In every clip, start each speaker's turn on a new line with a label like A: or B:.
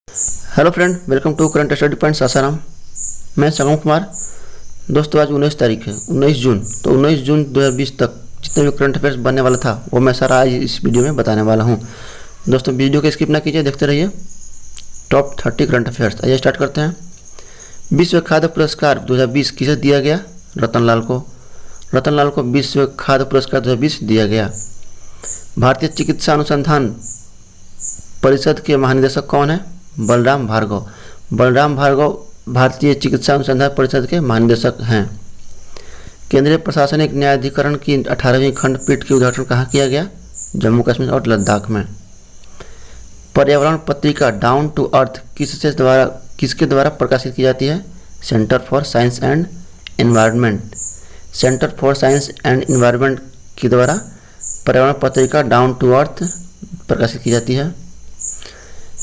A: Hello friend, welcome to current study point Sasaram. मैं संगम कुमार। दोस्तों, आज 19 तारीख है, 19 जून। तो 19 जून 2020 तक जितने भी करंट अफेयर्स बनने वाला था वो मैं सारा आज इस वीडियो में बताने वाला हूं। दोस्तों, वीडियो को स्किप ना कीजिए, देखते रहिए। Top 30 current affairs. आइए स्टार्ट करते हैं। विश्व खाद्य पुरस्कार 2020 किसे दिया गया? रतनलाल को। रतनलाल को विश्व खाद्य पुरस्कार 2020 दिया गया। भारतीय चिकित्सा अनुसंधान परिषद के महानिदेशक कौन है? बलराम भार्गव। बलराम भार्गव भारतीय चिकित्सा अनुसंधान परिषद के महानिदेशक हैं। केंद्रीय प्रशासनिक न्यायाधिकरण की 18वीं खंडपीठ की उद्घाटन कहाँ किया गया? जम्मू कश्मीर और लद्दाख में। पर्यावरण पत्रिका डाउन टू अर्थ किसके द्वारा प्रकाशित की जाती है? Centre for science and environment. Centre for science and environment के द्वारा पर्यावरण पत्रिका डाउन टू अर्थ प्रकाशित की जाती है।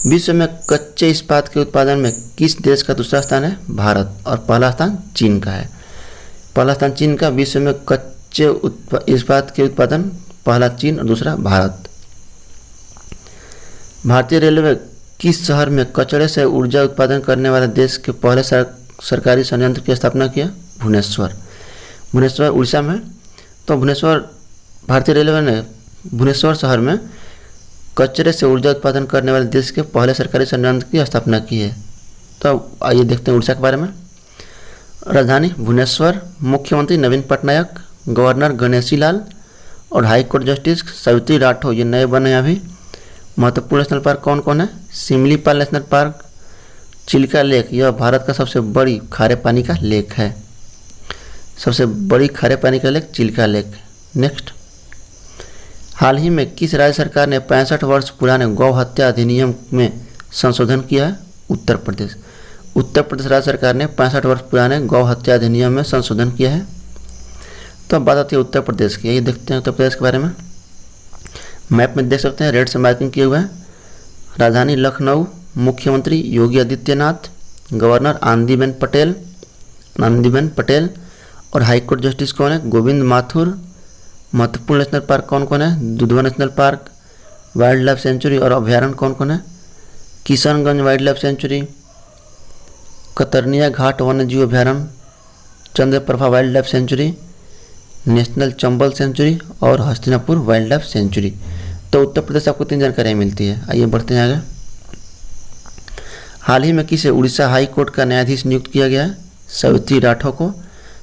A: विश्व में कच्चे इस्पात के उत्पादन में किस देश का दूसरा स्थान है? भारत। और पहला स्थान चीन का है। पहला स्थान चीन का। विश्व में कच्चे इस्पात के उत्पादन पहला चीन और दूसरा भारत। भारतीय रेलवे किस शहर में कचरे से ऊर्जा उत्पादन करने वाले देश के पहले सरकारी संयंत्र की स्थापना किया? भुवनेश्वर। भुवनेश्वर उड़ीसा में। तो भारतीय रेलवे ने भुवनेश्वर शहर में कचरे से ऊर्जा उत्पादन करने वाले देश के पहले सरकारी संयंत्र की स्थापना की है। तो आइए देखते हैं उड़ीसा के बारे में। राजधानी भुवनेश्वर। मुख्यमंत्री नवीन पटनायक, गवर्नर गणेशी लाल और high court justice Savitri Rathore ये नए बने हैं अभी। महत्वपूर्ण नेशनल पार्क कौन कौन है? Simlipal national park, Chilka lake, यह भारत का सबसे बड़ी खारे पानी का लेक है। सबसे बड़ी खारे पानी का लेक चिल्का लेक। नेक्स्ट, हाल ही में किस राज्य सरकार ने 65 वर्ष पुराने गौ हत्या अधिनियम में संशोधन किया है? उत्तर प्रदेश। उत्तर प्रदेश राज्य सरकार ने 65 वर्ष पुराने गौ हत्या अधिनियम में संशोधन किया है। तो अब बात आती है उत्तर प्रदेश की। ये देखते हैं उत्तर प्रदेश के बारे में। मैप में देख सकते हैं, रेड से मार्किंग किए हुए हैं। राजधानी लखनऊ। मुख्यमंत्री योगी आदित्यनाथ, गवर्नर आनंदीबेन पटेल और हाईकोर्ट जस्टिस कौन है? गोविंद माथुर। महत्वपूर्ण नेशनल पार्क कौन कौन है? Dudhwa national park, wildlife sanctuary और अभ्यारण्य कौन कौन है? Kishanganj wildlife sanctuary, Katarnia Ghat वन्यजीव अभ्यारण्य, Chandraprabha wildlife sanctuary, national Chambal sanctuary और हस्तिनापुर वाइल्ड लाइफ सेंचुरी। तो उत्तर प्रदेश आपको 3 जानकारियाँ मिलती है। आइए बढ़ते हैं आगे। हाल ही में किसे उड़ीसा हाई कोर्ट का न्यायाधीश नियुक्त किया गया है? सावित्री राठौर को।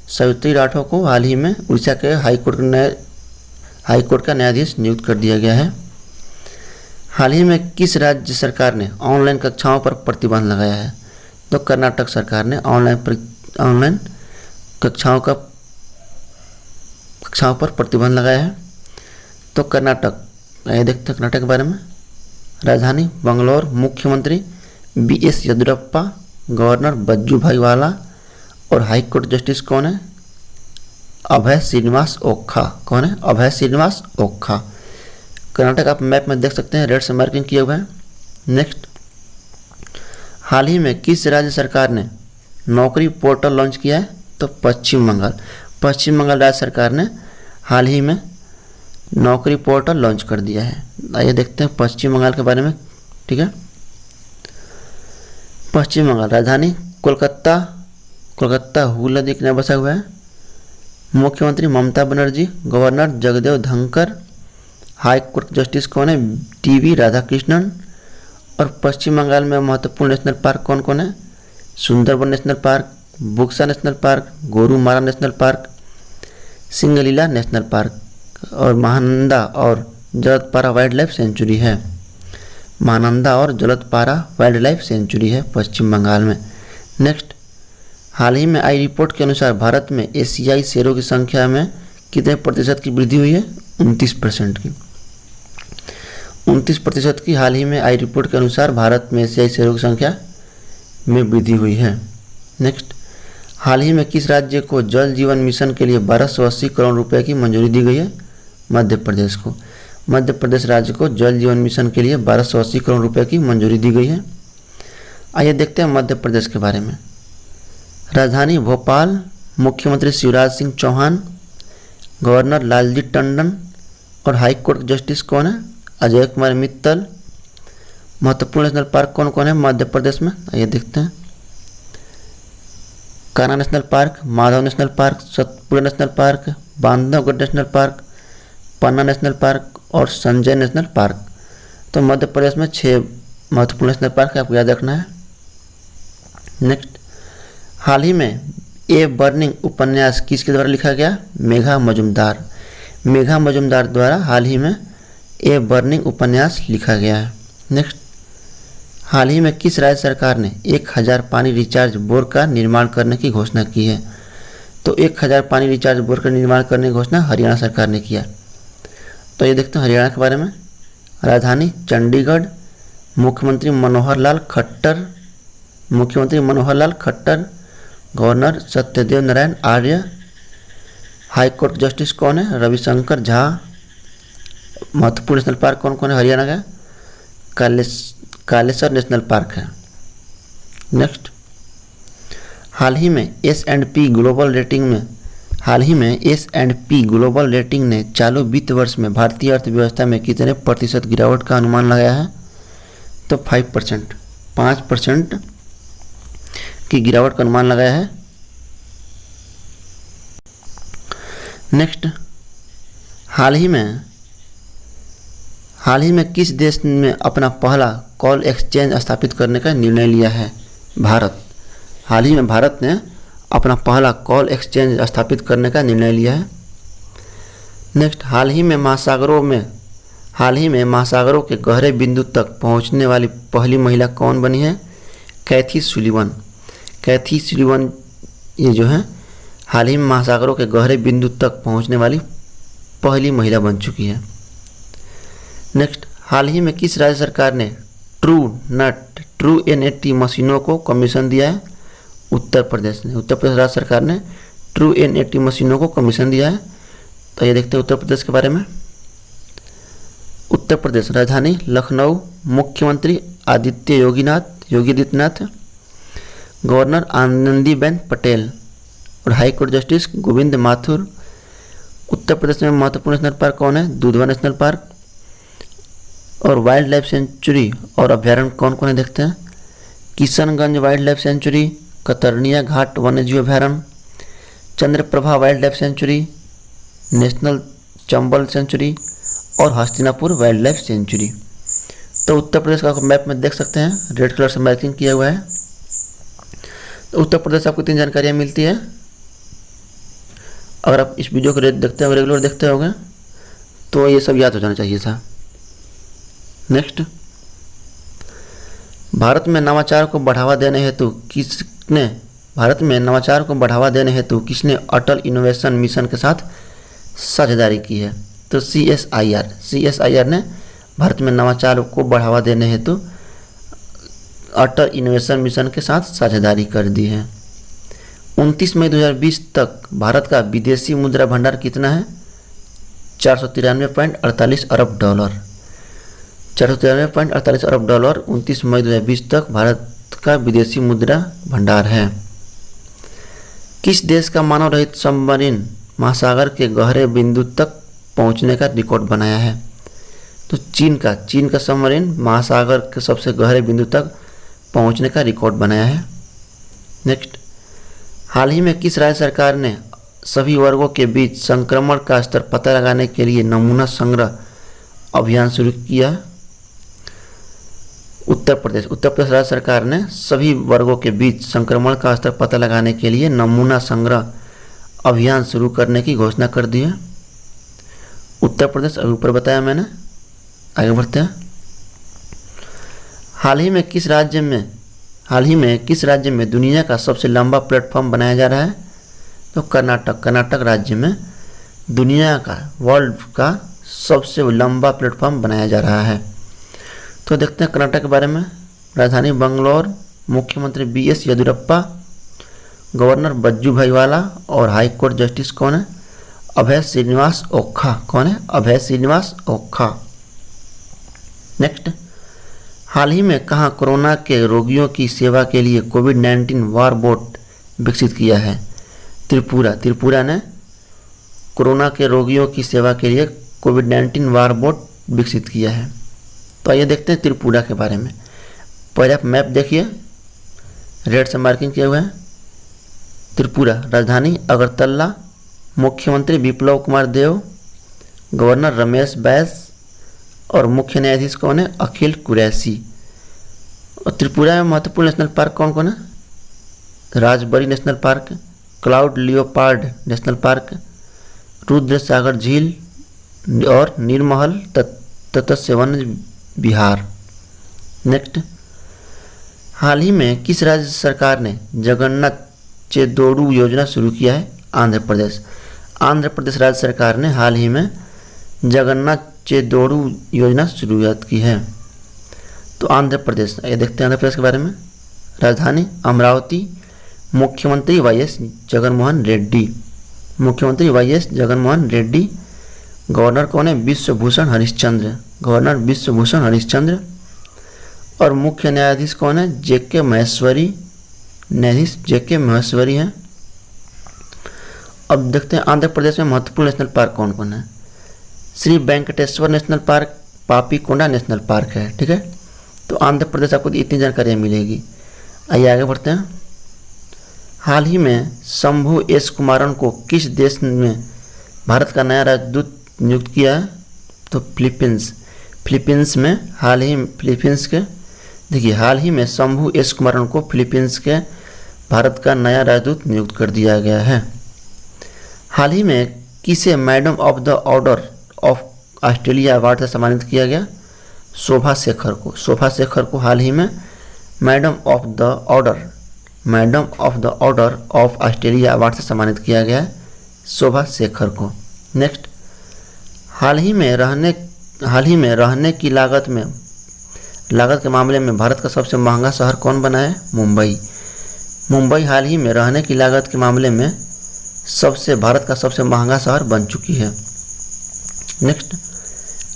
A: सावित्री राठौर को हाल ही में उड़ीसा के हाई कोर्ट का न्यायाधीश नियुक्त कर दिया गया है। हाल ही में किस राज्य सरकार ने ऑनलाइन कक्षाओं पर प्रतिबंध लगाया है? तो कर्नाटक सरकार ने ऑनलाइन कक्षाओं पर प्रतिबंध लगाया है। तो कर्नाटक, आइए देखते हैं कर्नाटक के बारे में। राजधानी बंगलौर। मुख्यमंत्री BS येदियुरप्पा, गवर्नर वजुभाई वाला और हाईकोर्ट जस्टिस कौन है? अभय श्रीनिवास ओखा। कौन है? अभय श्रीनिवास ओखा। कर्नाटक आप मैप में देख सकते हैं, रेड से मार्किंग किए हुए हैं। नेक्स्ट, हाल ही में किस राज्य सरकार ने नौकरी पोर्टल लॉन्च किया है? तो पश्चिम बंगाल। पश्चिम बंगाल राज्य सरकार ने हाल ही में नौकरी पोर्टल लॉन्च कर दिया है। आइए देखते हैं पश्चिम बंगाल के बारे में। ठीक है, पश्चिम बंगाल। राजधानी कोलकाता हुगली नदी किनारे बसा हुआ है। मुख्यमंत्री Mamata Banerjee, governor Jagdev Dhankhar, high court justice कौन है? TV राधाकृष्णन। और पश्चिम बंगाल में महत्वपूर्ण नेशनल पार्क कौन कौन है? Sundarban national park, Buxa national park, Gorumara national park, Singalila national park और महानंदा और जलदपारा वाइल्ड लाइफ सेंचुरी है। महानंदा और जलदपारा वाइल्ड लाइफ सेंचुरी है पश्चिम बंगाल में। नेक्स्ट, हाल ही में आई रिपोर्ट के अनुसार भारत में एशियाई शेरों की संख्या में कितने प्रतिशत की वृद्धि हुई है? 29% की। 29% की हाल ही में आई रिपोर्ट के अनुसार भारत में एशियाई शेरों की संख्या में वृद्धि हुई है। नेक्स्ट, हाल ही में किस राज्य को जल जीवन मिशन के लिए 1280 करोड़ रुपए की मंजूरी दी गई है? मध्य प्रदेश को। मध्य प्रदेश राज्य को जल जीवन मिशन के लिए 1280 करोड़ रुपए की मंजूरी दी गई है। आइए देखते हैं मध्य प्रदेश के बारे में। राजधानी भोपाल। मुख्यमंत्री शिवराज सिंह चौहान, गवर्नर लालजी टंडन और हाई कोर्ट जस्टिस कौन है? अजय कुमार मित्तल। महत्वपूर्ण नेशनल पार्क कौन कौन है मध्य प्रदेश में, आइए देखते हैं। Kanha national park, Madhav national park, Satpura national park, Bandhavgarh national park, Panna national park और संजय नेशनल पार्क। तो मध्य प्रदेश में 6 महत्वपूर्ण नेशनल पार्क है, आपको याद रखना है। नेक्स्ट, हाल ही में ए बर्निंग उपन्यास किसके द्वारा लिखा गया? मेघा मजुमदार। मेघा मजुमदार द्वारा हाल ही में ए बर्निंग उपन्यास लिखा गया है। नेक्स्ट, हाल ही में किस राज्य सरकार ने 1000 पानी रिचार्ज बोर का निर्माण करने की घोषणा की है? तो 1000 पानी रिचार्ज बोर का निर्माण करने की घोषणा हरियाणा सरकार ने किया। तो ये देखते हैं हरियाणा के बारे में। राजधानी चंडीगढ़, मुख्यमंत्री Manohar Lal Khattar, governor Satyadev Narayan Arya, high court justice कौन है? रविशंकर झा। महत्वपूर्ण नेशनल पार्क कौन कौन है हरियाणा का? कालेसर नेशनल पार्क है। नेक्स्ट, हाल ही में S&P ग्लोबल रेटिंग ने चालू वित्त वर्ष में भारतीय अर्थव्यवस्था में कितने प्रतिशत गिरावट का अनुमान लगाया है? तो 5% की गिरावट का अनुमान लगाया है। नेक्स्ट, हाल ही में किस देश ने अपना पहला कॉल एक्सचेंज स्थापित करने का निर्णय लिया है? भारत। हाल ही में भारत ने अपना पहला कॉल एक्सचेंज स्थापित करने का निर्णय लिया है। नेक्स्ट, हाल ही में महासागरों के गहरे बिंदु तक पहुंचने वाली पहली महिला कौन बनी है? कैथी सुलिवन। ये जो है हाल ही में महासागरों के गहरे बिंदु तक पहुंचने वाली पहली महिला बन चुकी है। नेक्स्ट, हाल ही में किस राज्य सरकार ने ट्रू NAT मशीनों को कमीशन दिया है? उत्तर प्रदेश राज्य सरकार ने ट्रू NAT मशीनों को कमीशन दिया है। तो ये देखते हैं उत्तर प्रदेश के बारे में। उत्तर प्रदेश राजधानी लखनऊ, मुख्यमंत्री योगी आदित्यनाथ, गवर्नर आनंदीबेन पटेल और हाईकोर्ट जस्टिस गोविंद माथुर। उत्तर प्रदेश में महत्वपूर्ण नेशनल पार्क कौन है? Dudhwa national park. और वाइल्ड लाइफ सेंचुरी और अभ्यारण्य कौन कौन है देखते हैं। Kishanganj wildlife sanctuary, Katarnia Ghat वन्यजीव अभ्यारण्य, Chandraprabha wildlife sanctuary, national Chambal sanctuary और हस्तिनापुर वाइल्ड लाइफ सेंचुरी। तो उत्तर प्रदेश का मैप में देख सकते हैं, रेड कलर से मार्किंग किया हुआ है। तो उत्तर प्रदेश से आपको 3 जानकारियाँ मिलती है। अगर आप इस वीडियो को देखते हो, रेगुलर देखते होंगे, तो ये सब याद हो जाना चाहिए था। नेक्स्ट, भारत में नवाचार को बढ़ावा देने किसने अटल इनोवेशन मिशन के साथ साझेदारी की है? तो CSIR ने भारत में नवाचार को बढ़ावा देने हेतु अटल इनोवेशन मिशन के साथ साझेदारी कर दी है। 29 मई 2020 तक भारत का विदेशी मुद्रा भंडार कितना है? 493.48 अरब डॉलर। 493.48 अरब डॉलर 29 मई 2020 तक भारत का विदेशी मुद्रा भंडार है। किस देश का मानव रहित सबमरीन महासागर के गहरे बिंदु तक पहुंचने का रिकॉर्ड बनाया है? तो चीन का सबमरीन महासागर के सबसे गहरे बिंदु तक पहुंचने का रिकॉर्ड बनाया है। नेक्स्ट, हाल ही में किस राज्य सरकार ने सभी वर्गों के बीच संक्रमण का स्तर पता लगाने के लिए नमूना संग्रह अभियान शुरू किया? उत्तर प्रदेश राज्य सरकार ने सभी वर्गों के बीच संक्रमण का स्तर पता लगाने के लिए नमूना संग्रह अभियान शुरू करने की घोषणा कर दी है। उत्तर प्रदेश अभी ऊपर बताया मैंने। आगे बढ़ते हैं। हाल ही में किस राज्य में दुनिया का सबसे लंबा प्लेटफॉर्म बनाया जा रहा है? तो कर्नाटक राज्य में दुनिया का वर्ल्ड का सबसे लंबा प्लेटफॉर्म बनाया जा रहा है। तो देखते हैं कर्नाटक के बारे में। राजधानी बंगलौर, मुख्यमंत्री BS येदियुरप्पा, गवर्नर वजुभाई वाला और हाईकोर्ट जस्टिस कौन है? अभय श्रीनिवास ओखा। कौन है? अभय श्रीनिवास ओखा। नेक्स्ट, हाल ही में कहाँ कोरोना के रोगियों की सेवा के लिए कोविड-19 वार बोट विकसित किया है? त्रिपुरा ने कोरोना के रोगियों की सेवा के लिए कोविड-19 वार बोट विकसित किया है। तो आइए देखते हैं त्रिपुरा के बारे में। पहले आप मैप देखिए, रेड से मार्किंग किया हुआ है। त्रिपुरा, राजधानी अगरतला, मुख्यमंत्री बिप्लब कुमार देव, गवर्नर रमेश बैस और मुख्य न्यायाधीश कौन है? अखिल कुरैशी। और त्रिपुरा में महत्वपूर्ण नेशनल पार्क कौन कौन है? Rajbari national park, cloud leopard national park, Rudra Sagar झील और नीलमहल तत्स्य वन विहार। नेक्स्ट, हाल ही में किस राज्य सरकार ने जगन्नाथ चेदोडू योजना शुरू किया है? आंध्र प्रदेश। आंध्र प्रदेश राज्य सरकार ने हाल ही में जगन्नाथ चेदोडू योजना शुरुआत की है। तो आंध्र प्रदेश, ये देखते हैं आंध्र प्रदेश के बारे में। राजधानी अमरावती, मुख्यमंत्री वाईएस जगनमोहन रेड्डी, मुख्यमंत्री वाईएस जगनमोहन रेड्डी। गवर्नर कौन है? विश्वभूषण हरिश्चंद्र, गवर्नर विश्वभूषण हरिश्चंद्र। और मुख्य न्यायाधीश कौन है? जेके महेश्वरी, न्यायाधीश जेके महेश्वरी हैं। अब देखते हैं आंध्र प्रदेश में महत्वपूर्ण नेशनल पार्क कौन कौन है। Shri Venkateswara national park, Papikonda national park है। ठीक है, तो आंध्र प्रदेश आपको इतनी जानकारियाँ मिलेगी। आइए आगे बढ़ते हैं। हाल ही में शंभू एस कुमारन को किस देश में भारत का नया राजदूत नियुक्त किया है? तो फिलीपींस। फिलीपींस में हाल ही में शंभू एस कुमारन को फिलीपींस के भारत का नया राजदूत नियुक्त कर दिया गया है। हाल ही में किसे madam of the order of Australia award से सम्मानित किया गया? शोभा शेखर को। शोभा शेखर को हाल ही में madam of the order of Australia award से सम्मानित किया गया है शोभा शेखर को। नेक्स्ट, हाल ही में रहने की लागत के मामले में भारत का सबसे महंगा शहर कौन बना है? मुंबई। मुंबई हाल ही में रहने की लागत के मामले में भारत का सबसे महंगा शहर बन चुकी है। नेक्स्ट,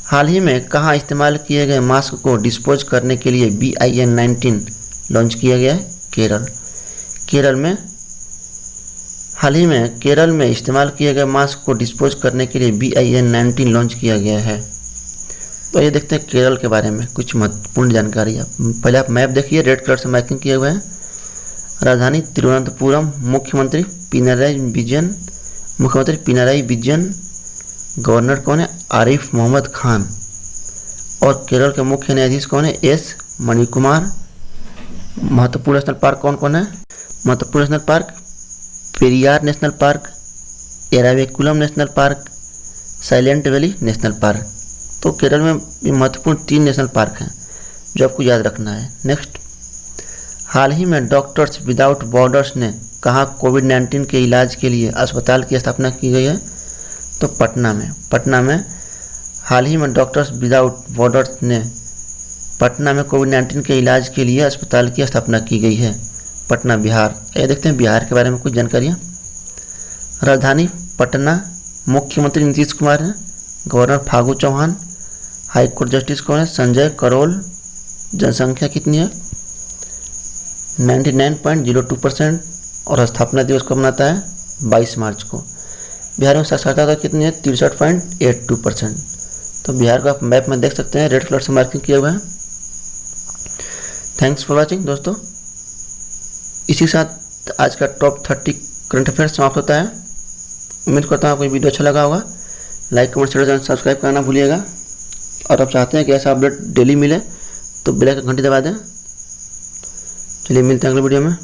A: हाल ही में कहाँ इस्तेमाल किए गए मास्क को डिस्पोज करने के लिए BIN-19 लॉन्च किया गया है? केरल। हाल ही में केरल में इस्तेमाल किए गए मास्क को डिस्पोज करने के लिए BIN-19 लॉन्च किया गया है। तो ये देखते हैं केरल के बारे में कुछ महत्वपूर्ण जानकारी। पहले आप मैप देखिए, रेड कलर से मार्किंग किए हुए हैं। राजधानी तिरुवनंतपुरम, मुख्यमंत्री पिनराई विजयन। गवर्नर कौन है? आरिफ मोहम्मद खान। और केरल के मुख्य न्यायाधीश कौन है? S मणिकुमार। महत्वपूर्ण नेशनल पार्क कौन कौन है? महत्वपूर्ण national park Periyar national park, Eravikulam national park, silent valley national park. तो केरल में महत्वपूर्ण 3 नेशनल पार्क हैं जो आपको याद रखना है। नेक्स्ट, हाल ही में डॉक्टर्स विदाउट बॉर्डर्स ने कहाँ कोविड-19 के इलाज के लिए अस्पताल की स्थापना की गई है? तो पटना में हाल ही में डॉक्टर्स विदाउट बॉर्डर्स ने पटना में कोविड-19 के इलाज के लिए अस्पताल की स्थापना की गई है। पटना, बिहार। ये देखते हैं बिहार के बारे में कुछ जानकारियाँ। राजधानी पटना, मुख्यमंत्री नीतीश कुमार हैं, governor Phagu Chauhan, high court justice कौन है? संजय करोल। जनसंख्या कितनी है? 99.02%। और स्थापना दिवस कब मनाता है? 22 मार्च को। बिहार में साक्षरता दर कितनी है? 63.82%। तो बिहार को आप मैप में देख सकते हैं, रेड कलर से मार्किंग किया हुआ है। थैंक्स फॉर वॉचिंग दोस्तों। इसी के साथ आज का टॉप 30 करंट अफेयर्स समाप्त होता है। उम्मीद करता हूँ आपको वीडियो अच्छा लगा होगा। लाइक, कमेंट, शेयर, सब्सक्राइब करना भूलिएगा। और आप चाहते हैं कि ऐसा अपडेट डेली मिले तो बेल आइकन घंटी दबा दें। चलिए मिलते हैं अगले वीडियो में।